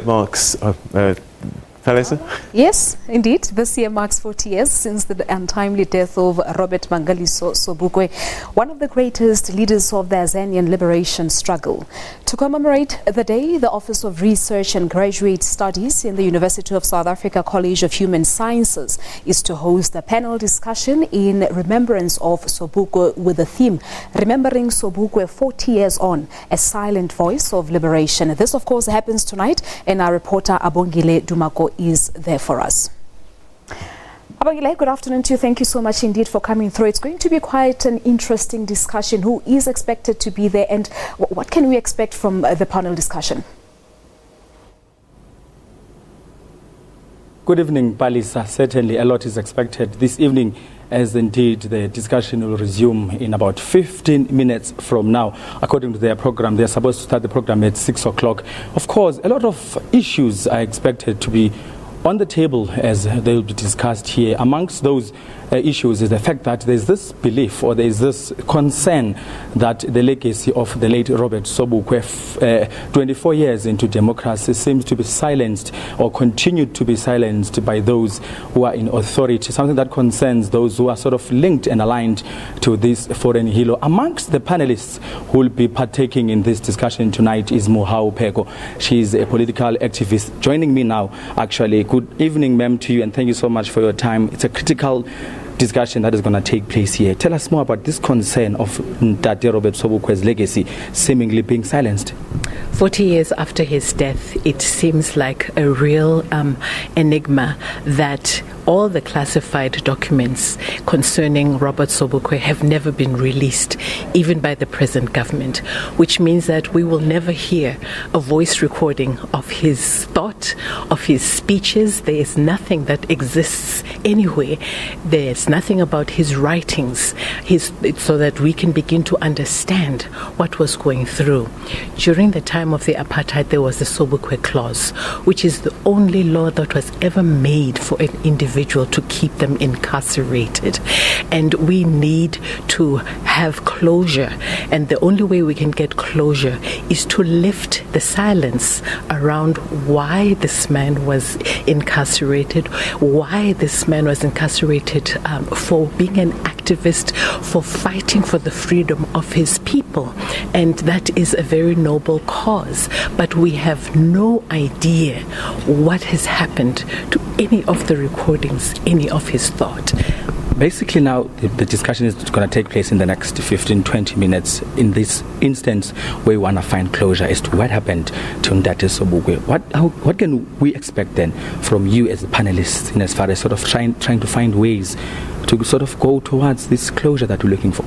Marks, Yes, indeed. This year marks 40 years since the untimely death of Robert Mangaliso Sobukwe, one of the greatest leaders of the Azanian liberation struggle. To commemorate the day, the Office of Research and Graduate Studies in the University of South Africa College of Human Sciences is to host a panel discussion in remembrance of Sobukwe with the theme, Remembering Sobukwe 40 Years On, a Silent Voice of Liberation. This, of course, happens tonight, and our reporter Abongile Dumako is there for us. Abongile, good afternoon to you. Thank you so much indeed for coming through. It's going to be quite an interesting discussion. Who is expected to be there, and what can we expect from the panel discussion? Good evening, Palisa. Certainly a lot is expected this evening, as indeed the discussion will resume in about 15 minutes from now. According to their program, they're supposed to start the program at 6 o'clock. Of course, a lot of issues are expected to be on the table as they will be discussed here. Amongst those issues is the fact that there's this belief, or there's this concern, that the legacy of the late Robert Sobukwe, 24 years into democracy, seems to be silenced or continued to be silenced by those who are in authority, something that concerns those who are sort of linked and aligned to this foreign hero. Amongst the panelists who will be partaking in this discussion tonight is Mohau Peko. She's a political activist joining me now, actually. Good evening, ma'am, to you, and thank you so much for your time. It's a critical discussion that is going to take place here. Tell us more about this concern of Tate Robert Sobukwe's legacy seemingly being silenced. 40 years after his death, it seems like a real enigma that all the classified documents concerning Robert Sobukwe have never been released, even by the present government, which means that we will never hear a voice recording of his thought, of his speeches. There is nothing that exists anywhere. There's nothing about his writings, so that we can begin to understand what was going through. During the time of the apartheid, there was the Sobukwe Clause, which is the only law that was ever made for an individual to keep them incarcerated. And we need to have closure. And the only way we can get closure is to lift the silence around why this man was incarcerated, why this man was incarcerated for being an activist, for fighting for the freedom of his people. And that is a very noble cause. But we have no idea what has happened to any of the recordings, any of his thought. Basically now, the discussion is going to take place in the next 15-20 minutes. In this instance, where we want to find closure as to what happened to Ndate Sobukwe. What can we expect then from you as the panelists, in as far as sort of trying to find ways to sort of go towards this closure that we're looking for?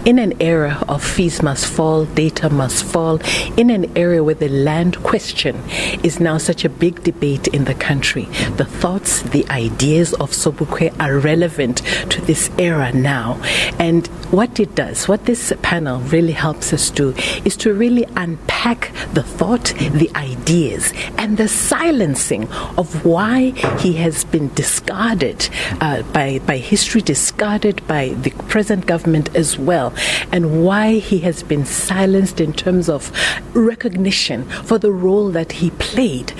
In an era of fees must fall, data must fall, in an area where the land question is now such a big debate in the country, the thoughts, the ideas of Sobukwe are relevant to this era now. And what it does, what this panel really helps us do, is to really unpack the thought, the ideas, and the silencing of why he has been discarded by history, discarded by the present government as well, and why he has been silenced in terms of recognition for the role that he played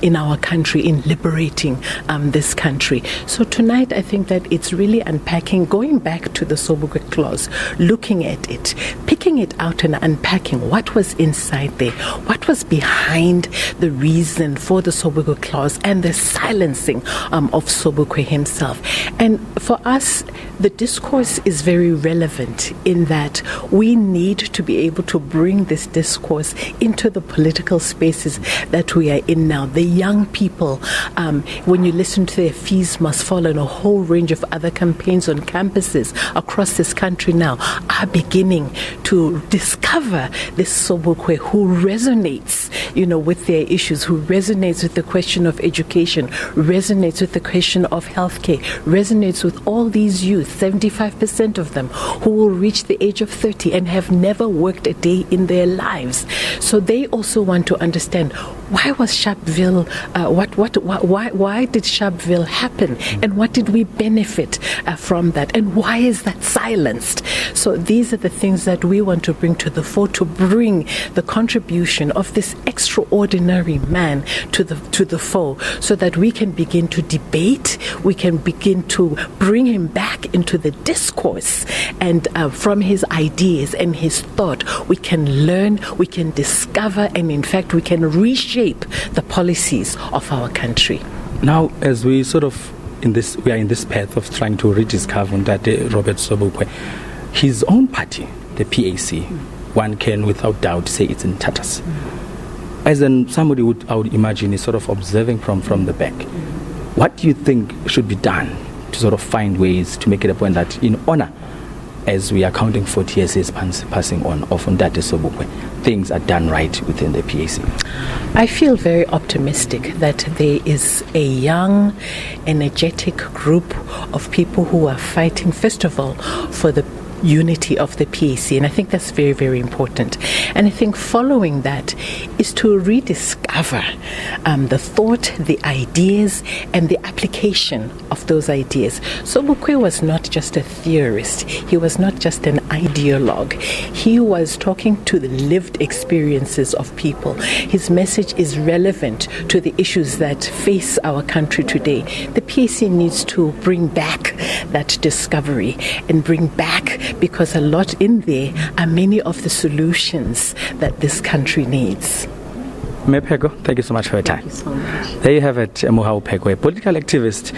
in our country, in liberating this country. So tonight I think that it's really unpacking, going back to the Sobukwe Clause, looking at it, picking it out and unpacking what was inside there, what was behind the reason for the Sobukwe Clause and the silencing of Sobukwe himself. And for us, the discourse is very relevant in that we need to be able to bring this discourse into the political spaces that we are in now. The young people, when you listen to their fees must fall and a whole range of other campaigns on campuses across this country now, are beginning to discover this Sobukwe who resonates, with their issues, who resonates with the question of education, resonates with the question of healthcare, resonates with all all these youth, 75% of them, who will reach the age of 30 and have never worked a day in their lives. So they also want to understand, why was Sharpeville, why did Sharpeville happen, and what did we benefit from that, and why is that silenced? So these are the things that we want to bring to the fore, to bring the contribution of this extraordinary man to the fore, so that we can begin to debate, we can begin to bring him back into the discourse, and from his ideas and his thought, we can learn, we can discover, and in fact we can reshape the policies of our country. Now, as we we are in this path of trying to rediscover Robert Sobukwe, his own party, the PAC, one can without doubt say it's in tatters. As somebody I would imagine is sort of observing from the back. What do you think should be done to sort of find ways to make it a point that in honor, as we are counting 40 years passing on of Ndate Sobukwe, things are done right within the PAC? I feel very optimistic that there is a young, energetic group of people who are fighting, first of all, for the unity of the PAC, and I think that's very, very important. And I think following that is to rediscover the thought, the ideas, and the application of those ideas. Sobukwe was not just a theorist, he was not just an ideologue, he was talking to the lived experiences of people. His message is relevant to the issues that face our country today. The PAC needs to bring back that discovery and bring back, because a lot in there are many of the solutions that this country needs. Pego, thank you so much for your time. Thank you so much. There you have it, Muhau Pego, a political activist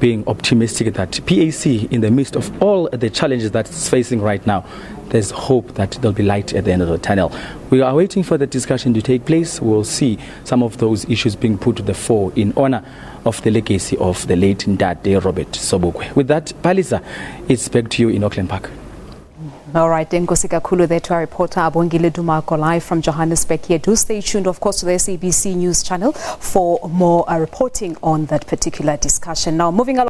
being optimistic that PAC, in the midst of all the challenges that it's facing right now, there's hope that there'll be light at the end of the tunnel. We are waiting for the discussion to take place. We'll see some of those issues being put to the fore in honor of the legacy of the late Ndate Robert Sobukwe. With that, Palisa, it's back to you in Auckland Park. All right, Nkosi kakhulu there to our reporter Abongile Dumako live from Johannesburg here. Do stay tuned, of course, to the SABC News channel for more reporting on that particular discussion. Now, moving along.